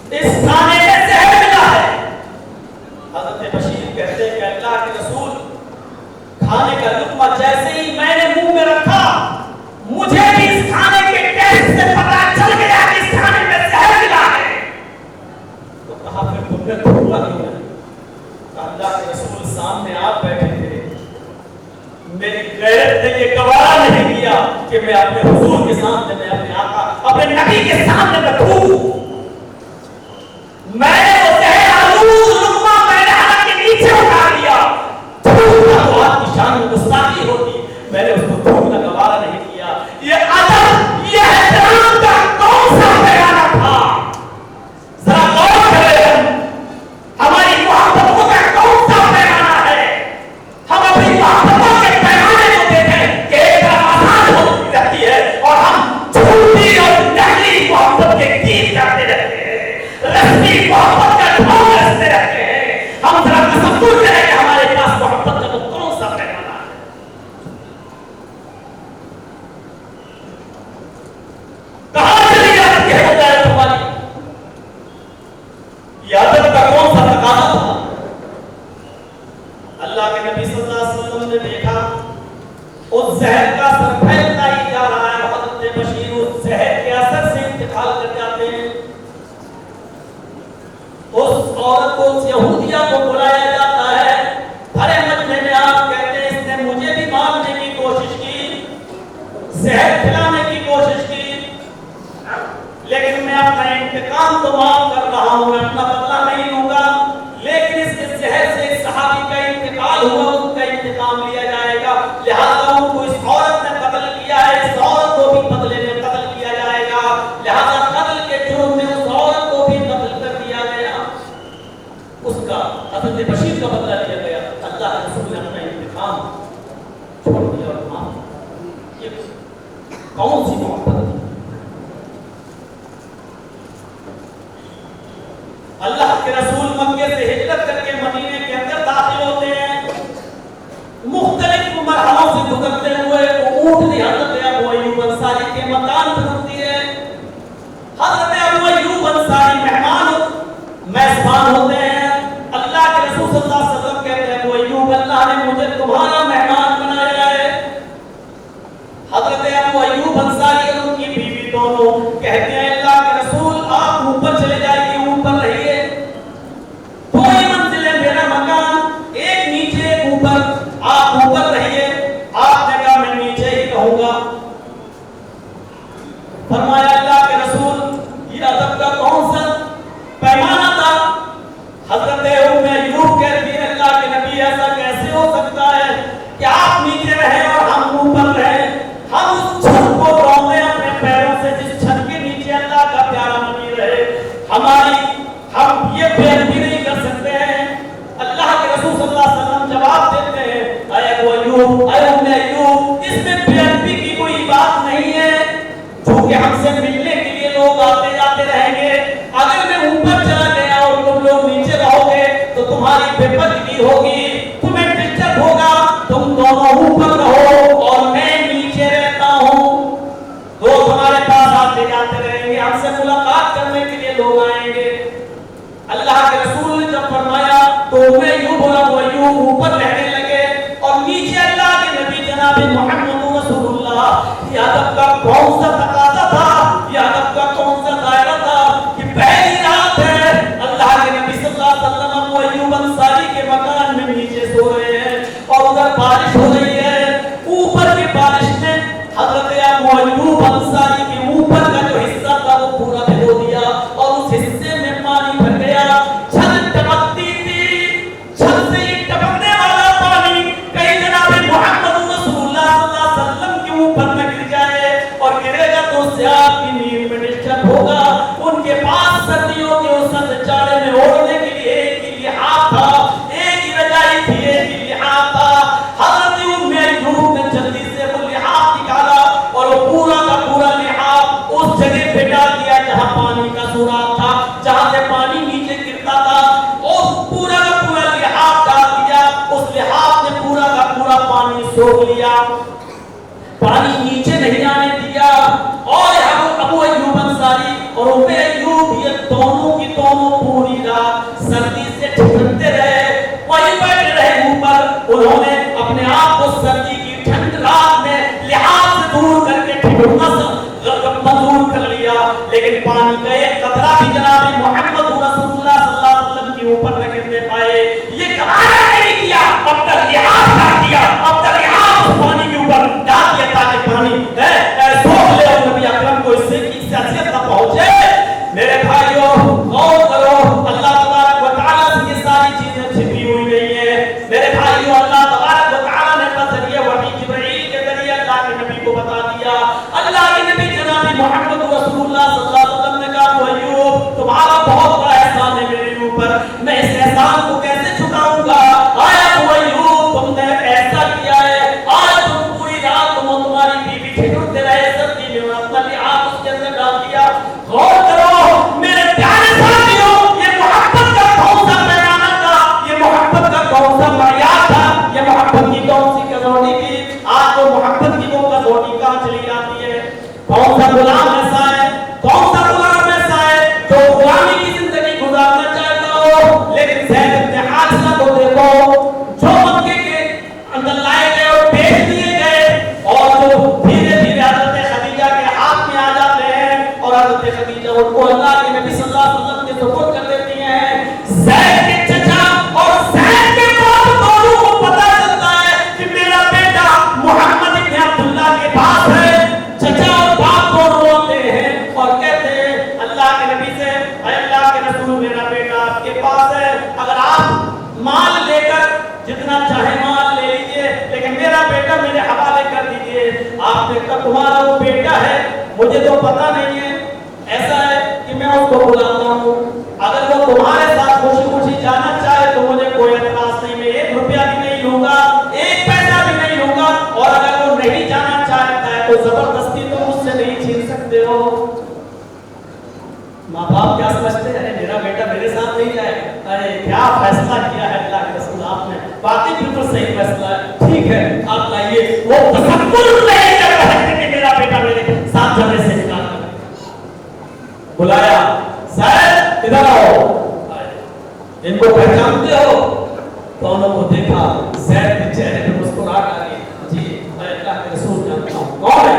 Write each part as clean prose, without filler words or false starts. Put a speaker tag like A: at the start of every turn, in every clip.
A: اس کھانے میں زہر ملا ہے۔ حضرت بشیر کہتے ہیں کہ اللہ کے رسول، کھانے کا لقمہ جیسے ہی میں نے منہ میں رکھا، مجھے بھی اس کھانے کے ٹیسٹ سے پتہ چل گیا کہ اس کھانے میں زہر ملا ہے۔ تو کہا پھر تم نے تھوڑا کیوں ہے؟ اللہ کے رسول سامنے آپ بیٹھے تھے، میری غیرت نے یہ گوارا نہیں کیا کہ میں اپنے حضور کے سامنے، میں اپنے آقا، اپنے نبی کے سامنے میں تھوکوں۔ میں نے وہ زہر آلود لقمہ میں نے حلق کے نیچے اٹھا لیا، تھوکنا تو آپ کی شان میں گستاخی ہوتی، میں نے اس کو تھوکنا گوارا نہیں کیا۔ یہ ادب، یہ احترام کا کون سا بیانہ تھا؟ ذرا غور کریں، ہماری محبتوں کا کون سا بیانہ ہے؟ ہم اپنی محبتوں کے پیمانے کو دیکھیں کہ ایک طرف آسان ہوتی رہتی ہے اور ہم جھوٹی اور نقلی محبت کے گیت گاتے رہتے ہیں، رسمی محبت کا ڈھول رستے رہتے ہیں۔ ہم ذرا تصور کریں کہ ہمارے پاس محبت کا وہ کون سا پیمانہ ہے؟ کہاں چلی جاتی ہے وہ غیرت ہماری؟ یہ ادب کا کون سا تقاضا تھا؟ اللہ کے نبی صلی اللہ علیہ وسلم نے دیکھا اس زہر کا اثر پھیلتا ہی جا رہا ہے، حضرت بشیر اس زہر کے اثر سے انتقال کر جاتے ہیں۔ اس عورت کو، اس یہودیہ کو بلایا جاتا ہے، بھرے مجمع میں آپ کہتے ہیں اس نے مجھے بھی مارنے کی کوشش کی، زہر کھلانے کی کوشش کی، لیکن میں اپنا انتقام تو معاف کر رہا ہوں، میں اپنا بدلہ نہیں لوں گا، لیکن اس کے زہر سے ایک صحابی کا انتقال ہوا، ان کا انتقام لیا جائے گا، لہذا ان کو اس عورت نے قتل کیا ہے، اس عورت کو بھی بدلے میں قتل کیا جائے گا، لہذا قتل کے جرم میں اس عورت کو بھی قتل کر دیا گیا۔ اس کا حضرت بشیر کا بدلہ لیا گیا، اللہ کے رسول نے اپنا انتقام چھوڑ دیا اور معاف۔ یہ کون سی محبت تھی؟ اللہ کے رسول مکے سے ہجرت کر کے مدینے کے اندر داخل ہوتے ہیں، مختلف مرحلوں سے گزرتے ہوئے وہ اونٹنی حضرت ابو ایوب انصاری کے مکان پر رکتی ہے۔ حضرت ابو ایوب انصاری مہمان میزبان ہوتے ہیں، اللہ کے رسول صلی اللہ علیہ وسلم کہتے ہیں ابو ایوب اللہ نے مجھے تمہارا مہمان بنایا ہے۔ حضرت ابو ایوب انصاری اور ان کی بیوی دونوں کہتے ہیں اللہ کے رسول آپ اوپر چلے جائیے، اوپر رہیے، کوئی منزل ہے میرا مکان، ایک نیچے ایک اوپر، آپ اوپر رہیے۔ آپ نے کہا میں نیچے ہی رہوں گا۔ فرمایا اللہ کے رسول یہ ادب کا کون سا پیمانہ تھا؟ حضرت ام ایوب کہتی ہے اللہ کے نبی ایسا کیسے ہو سکتا ہے کہ آپ نیچے رہیں اور ہم اوپر رہیں؟ ہم اس چھت کو رومیں اپنے پیروں سے، جس چھت کے نیچے اللہ کا پیارا نبی رہے، ہم یہ بے ادبی نہیں کر سکتے ہیں۔ اللہ کے رسول صلی اللہ علیہ وسلم جواب دیتے ہیں اے ابو ایوب، اے ام ایوب، اس میں بے ادبی کی کوئی بات نہیں ہے، چونکہ ہم سے ملنے کے لیے لوگ آتے جاتے رہیں گے، اگر میں اوپر چلا گیا اور تم لوگ نیچے رہو گے تو تمہاری بے ادبی ہوگی، تمہیں ڈسٹرب ہوگا، تم دونوں اوپر رہو اور میں نیچے رہتا ہوں، لوگ ہمارے پاس آتے جاتے رہیں گے، ہم سے ملاقات کرنے کے لیے لوگ آئیں گے۔ اللہ کے رسول نے جب فرمایا تو میں یوں بولا وہ یوں اوپر رہنے لگے اور نیچے اللہ کے نبی جناب محمد رسول اللہ۔ یہ ادب کا کون سا تقاضا تھا؟ یہ ادب کا کون سا دائرہ تھا کہ پہلی رات ہے، اللہ کے نبی صلی اللہ علیہ وسلم ابو ایوب انصاری کے مکان میں نیچے سو رہے ہیں اور ادھر بارش ہو رہی ہے، اوپر کی بارش نے حضرت ابو ایوب انصاری کے اوپر کا جو حصہ تھا وہ پورا بھگو دیا اور اس حصے میں پانی بھر گیا، چھت ٹپکتی تھی، چھت سے یہ ٹپکنے والا پانی کہیں جناب محمد رسول اللہ صلی اللہ علیہ وسلم کے اوپر نہ گر جائے، اور گرے گا تو اس سے آپ کی نیند میں ڈسٹرب ہوگا۔ ان کے پاس سردیوں کے اس سرد چاڑے میں اوڑھنے کے لیے ایک ہی لحاف تھا، ایک ہی رضائی تھی، ایک ہی لحاف تھا۔ حضرت ام ایوب نے جلدی سے وہ لحاف نکالا اور وہ پورا کا پورا لحاف اس جگہ پہ ڈال دیا جہاں پانی کا سوراخ تھا، جہاں سے پانی نیچے گرتا تھا، اور پورا کا پورا لحاف ڈال دیا۔ اس لحاف نے پورا کا پورا پانی سوکھ لیا، پانی نیچے نہیں آنے دیا، اور ابو ایوب انصاری اور ام ایوب یہ دونوں کی दोनों पूरी रात सर्दी से ठिठुरते रहे, वहीं बैठे रहे ऊपर। उन्होंने अपने आप को सर्दी की ठंड रात में लिहाज से दूर करके ठिठुरना मंजूर कर लिया, लेकिन पानी का एक कतरा भी जनाब मोहम्मद रसूलुल्लाह सल्लल्लाहु अलैहि वसल्लम के ऊपर न गिरने पाए। ये कमाल नहीं किया, अब तक लिहाज कर दिया, अब तक लिहाज पानी के ऊपर डाल दिया ताकि पानी सोख ले और नबी अकरम को इससे की शख्सियत न पहुंचे। मेरे भाइयों गौर करो, अल्लाह तबारक व तआला से ये सारी चीजें छिपी हुई नहीं है। मेरे भाइयों अल्लाह तबारक व तआला ने बजरिया वही जिब्रील के जरिए अल्लाह के नबी को बता दिया। अल्लाह के नबी जनाब मोहम्मद रसूलुल्लाह सल्लल्लाहु अलैहि वसल्लम ने कहा, अय्यूब तुम्हारा बहुत बड़ा एहसान है मेरे ऊपर, मैं इस एहसान को कैसे चुकाऊंगा? आया अय्यूब तुमने ऐसा किया है, आज तुम पूरी रात तुम तुम्हारी बीवी ठिठुरते रहे, सर्दी में अपना लिहाज उसके अंदर डाल दिया। गौर करो मेरे प्यारे साथियों, ये मोहब्बत का कौन सा पैमाना था, ये मोहब्बत का कौन सा मर्यादा था, ये मोहब्बत की कौन सी कसौटी थी? आज तो मोहब्बत की वो कसौटी कहाँ चली जाती है? कौन सा गुलाम ऐसा है, कौन सा गुलाम ऐसा है जो गुलामी की जिंदगी गुजारना चाहता हो? लेकिन ज़ैद इब्न हारिसा को देखो, जो मक्के के अंदर लाए गए और बेच दिए गए, और जो धीरे धीरे हज़रत खदीजा के हाथ में आ जाते हैं और हज़रत खदीजा उनको अल्लाह के नबी सल्लल्लाहु अलैहि वसल्लम के सुपुर्द कर देती हैं। ज़ैद के चचा और ज़ैद के बाप दोनों को पता चलता है कि मेरा बेटा मोहम्मद इब्न अब्दुल्लाह के पास है। चचा और बाप दोनों रोते हैं और कहते हैं अल्लाह के नबी से, अल्लाह के रसूल मेरा बेटा आपके पास है, अगर आप माल लेकर जितना चाहे माल ले लीजिए, लेकिन मेरा बेटा मेरे हवाले कर दीजिए। आपने कहा तुम्हारा वो बेटा है, मुझे तो पता नहीं है, ऐसा है कि मैं उसको बुलाता हूँ, अगर वो तुम्हारे साथ खुशी खुशी जाना चाहे तो मुझे कोई एतराज नहीं, मैं 1 रुपया भी नहीं लूंगा, 1 पैसा भी नहीं लूंगा, और अगर वो नहीं जाना चाहता है तो जबरदस्ती तो मुझसे नहीं छीन सकते हो। माँ बाप क्या समझते हैं, अरे मेरा बेटा मेरे साथ नहीं जाएगा, अरे क्या फैसला किया है अल्लाह के रसूल आपने, बाकी बिल्कुल सही फैसला है, ठीक है आप लाइए। वो तसव्वुर नहीं कर रहे थे कि मेरा बेटा मेरे साथ जाने से इनकार करे। बुलाया, सर इधर आओ, इनको पहचानते हो? दोनों को देखा, ज़ैद के चेहरे पे मुस्कुराहट आ गई, जी मैं अल्लाह के रसूल जानता हूँ। कौन है?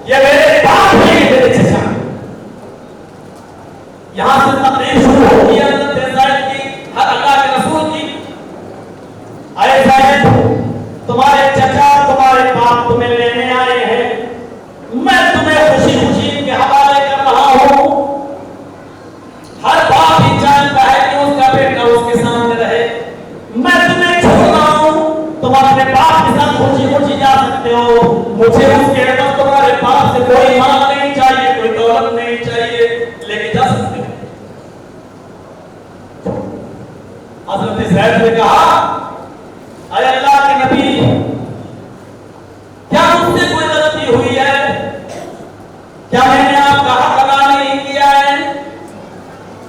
A: ये मेरे बाप है, मेरे चचा। यहाँ से तकरीर शुरू होगी हज़रत ज़ैद की, अल्लाह के रसूल की। अरे ज़ैद तुम्हारे चचा तुम्हारे बाप तुम्हें लेने आए हैं, मैं तुम्हें खुशी खुशी इनके हवाले कर रहा हूँ। हर बाप ही चाहता है कि उसका बेटा उसके सामने रहे, मैं तुम्हें छोड़ रहा हूँ, तुम अपने बाप के साथ खुशी खुशी जा सकते हो, मुझे उसके बाद तुम्हारे बाप से कोई माल नहीं चाहिए, कोई दौलत नहीं चाहिए, लेके जा सकते हो। हज़रत ज़ैद ने कहा, अरे अल्लाह के नबी क्या मुझसे कोई गलती हुई है, क्या मैंने आपका हक अदा नहीं किया है?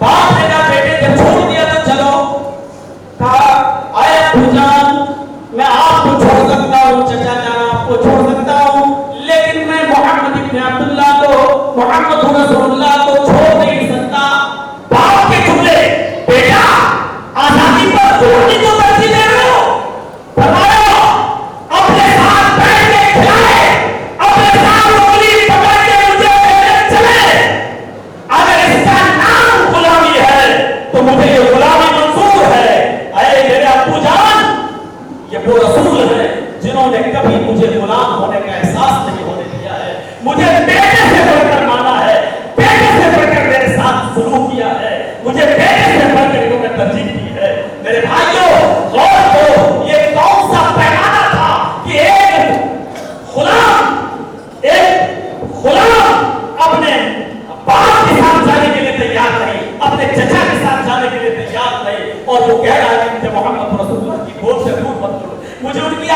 A: बाप ने कहा बेटे जब छोड़ दिया तो चलो। कहा आए अब्बूजान मैं आपको छोड़ सकता हूँ, चचा जान आपको छोड़ सकता हूँ, लेकिन मैं मोहम्मद इब्न अब्दुल्लाह को, मोहम्मद रसूलुल्लाह को छोड़ नहीं सकता। बाप के जुमले, बेटा आजादी पर जोड़ने को तरजीह दे रहे हो, फरमाया अपने साथ बैठ के खिलाए, अपने साथ उंगली पकड़ के मुझे लेकर चले, अगर इसका नाम गुलामी है तो मुझे ये गुलामी मंजूर है। अरे मेरे अब्बू जान, ये वो रसूल है जिन्होंने कभी मुझे गुलाम होने का एहसास नहीं होने दिया है, मुझे बेटे से बढ़कर माना है, बेटे से बढ़कर मेरे साथ सुलूक किया है, मुझे बेटे से बढ़कर इन्होंने तरजीह की है। मेरे भाइयों गौर करो, ये कौन सा पैमाना था कि एक गुलाम अपने बाप के साथ जाने के लिए तैयार नहीं, अपने चचा के साथ जाने के लिए तैयार नहीं, और वो कह रहा है कि मुझे मोहम्मद रसूलुल्लाह की गोद से दूर मत करो, मुझे उनकी